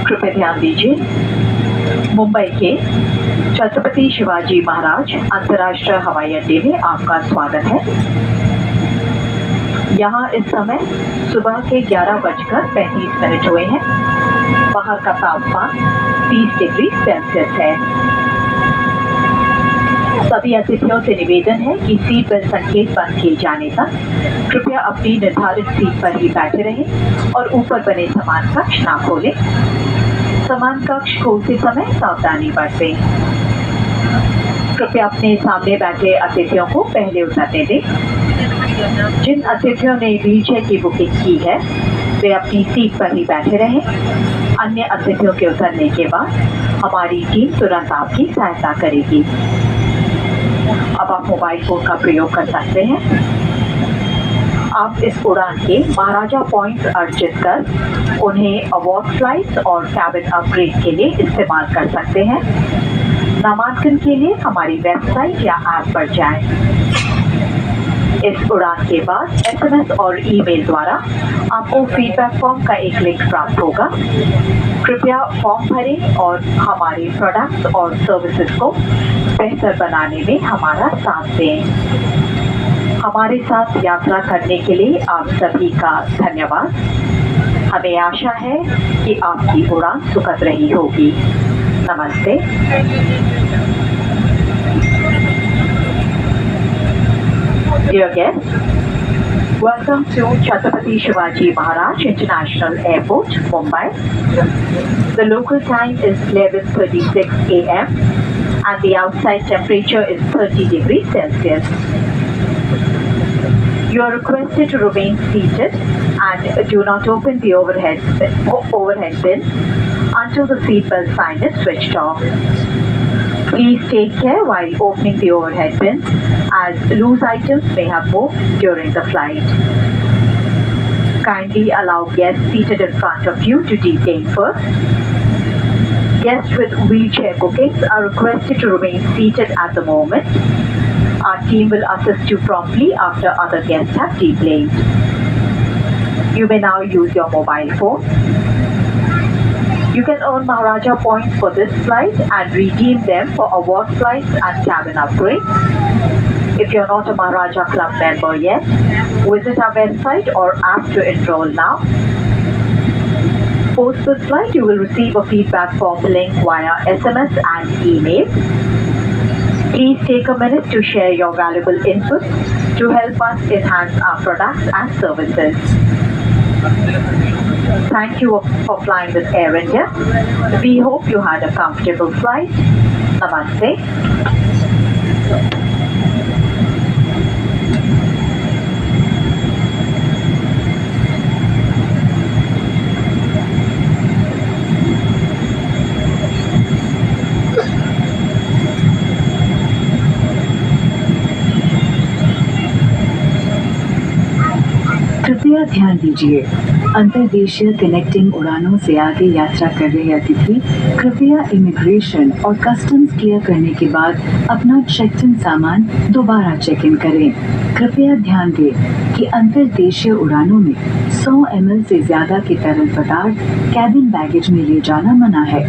कृपया ध्यान दीजिए, मुंबई के छत्रपति शिवाजी महाराज अंतर्राष्ट्रीय हवाई अड्डे में आपका स्वागत है। यहाँ इस समय सुबह के 11:35 हुए हैं। बाहर का तापमान 30 डिग्री सेल्सियस है। सभी अतिथियों से निवेदन है कि सीट बेल्ट संकेत बंद किए जाने तक कृपया अपनी निर्धारित सीट पर ही बैठे रहें और ऊपर बने सामान कक्ष ना खोलें। सामान कक्ष खोलते समय सावधानी बरतें। कृपया अपने सामने बैठे अतिथियों को पहले उतरने दें। जिन अतिथियों ने व्हीलचेयर की बुकिंग की है वे अपनी सीट पर ही बैठे रहें। अन्य अतिथियों के उतरने के बाद हमारी टीम तुरंत आपकी सहायता करेगी। अब आप मोबाइल फोन का प्रयोग कर सकते हैं। आप इस उड़ान के महाराजा पॉइंट्स अर्जित कर उन्हें अवार्ड फ्लाइट्स और कैबिन अपग्रेड के लिए इस्तेमाल कर सकते हैं। नामांकन के लिए हमारी वेबसाइट या ऐप पर जाएं। इस उड़ान के बाद SMS और ईमेल द्वारा आपको फीडबैक फॉर्म का एक लिंक प्राप्त होगा। कृपया फॉर्म भरें और हमारे प्रोडक्ट्स और सर्विसेज को बेहतर बनाने में हमारा साथ दें। हमारे साथ यात्रा करने के लिए आप सभी का धन्यवाद। हमें आशा है कि आपकी उड़ान सुखद रही होगी। नमस्ते। Dear guests, welcome to Chhatrapati Shivaji Maharaj International Airport, Mumbai. The local time is 11:36 a.m. and the outside temperature is 30 degrees Celsius. You are requested to remain seated and do not open the overhead bin until the seatbelt sign is switched off. Please take care while opening the overhead bin as loose items may have moved during the flight. Kindly allow guests seated in front of you to detain first. Guests with wheelchair bookings are requested to remain seated at the moment. Our team will assist you promptly after other guests have deplaned. You may now use your mobile phone. You can earn Maharaja points for this flight and redeem them for award flights and cabin upgrades. If you're not a Maharaja Club member yet, visit our website or app to enroll now. Post this flight, you will receive a feedback form link via SMS and email. Please take a minute to share your valuable input to help us enhance our products and services. Thank you for flying with Air India. We hope you had a comfortable flight. Namaste. कृपया ध्यान दीजिए, अंतर्देशीय connecting उड़ानों से आगे यात्रा कर रहे अतिथि कृपया इमिग्रेशन और कस्टम्स क्लियर करने के बाद अपना चेक इन सामान दोबारा चेक इन करें। कृपया ध्यान दें कि अंतर्देशीय उड़ानों में 100 ml से ज्यादा के तरल पदार्थ कैबिन बैगेज में ले जाना मना है।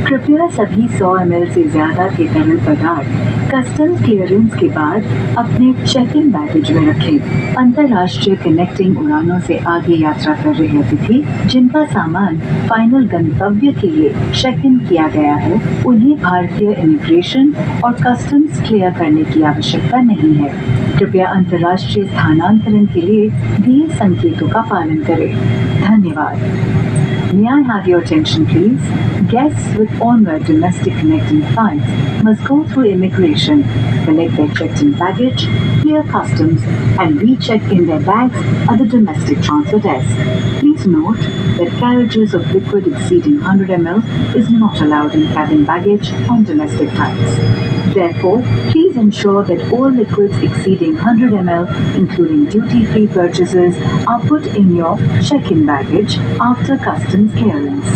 कृपया सभी 100 ml से ज्यादा के तरल पदार्थ कस्टम्स क्लियरेंस के बाद अपने चेक इन बैगेज में रखें। अंतर्राष्ट्रीय कनेक्टिंग उड़ानों से आगे यात्रा कर रहे अतिथि जिनका सामान फाइनल गंतव्य के लिए चेक इन किया गया है, उन्हें भारतीय इमिग्रेशन और कस्टम्स क्लियर करने की आवश्यकता नहीं है। कृपया अंतर्राष्ट्रीय स्थानांतरण के लिए दिए संकेतों का पालन करें। धन्यवाद। May I have your attention, please? Guests with onward domestic connecting flights must go through immigration, collect their checked-in baggage, clear customs, and recheck in their bags at the domestic transfer desk. Please note that carriages of liquid exceeding 100 ml is not allowed in cabin baggage on domestic flights. Therefore, please ensure that all liquids exceeding 100 ml, including duty-free purchases, are put in your check-in baggage after customs clearance.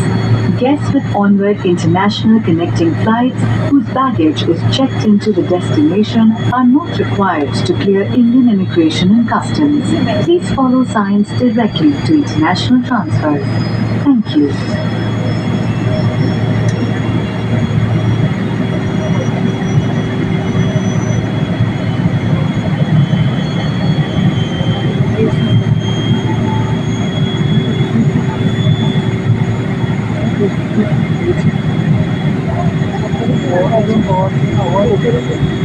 Guests with onward international connecting flights whose baggage is checked into the destination are not required to clear Indian immigration and customs. Please follow signs directly to international transfers. Thank you. Thank you.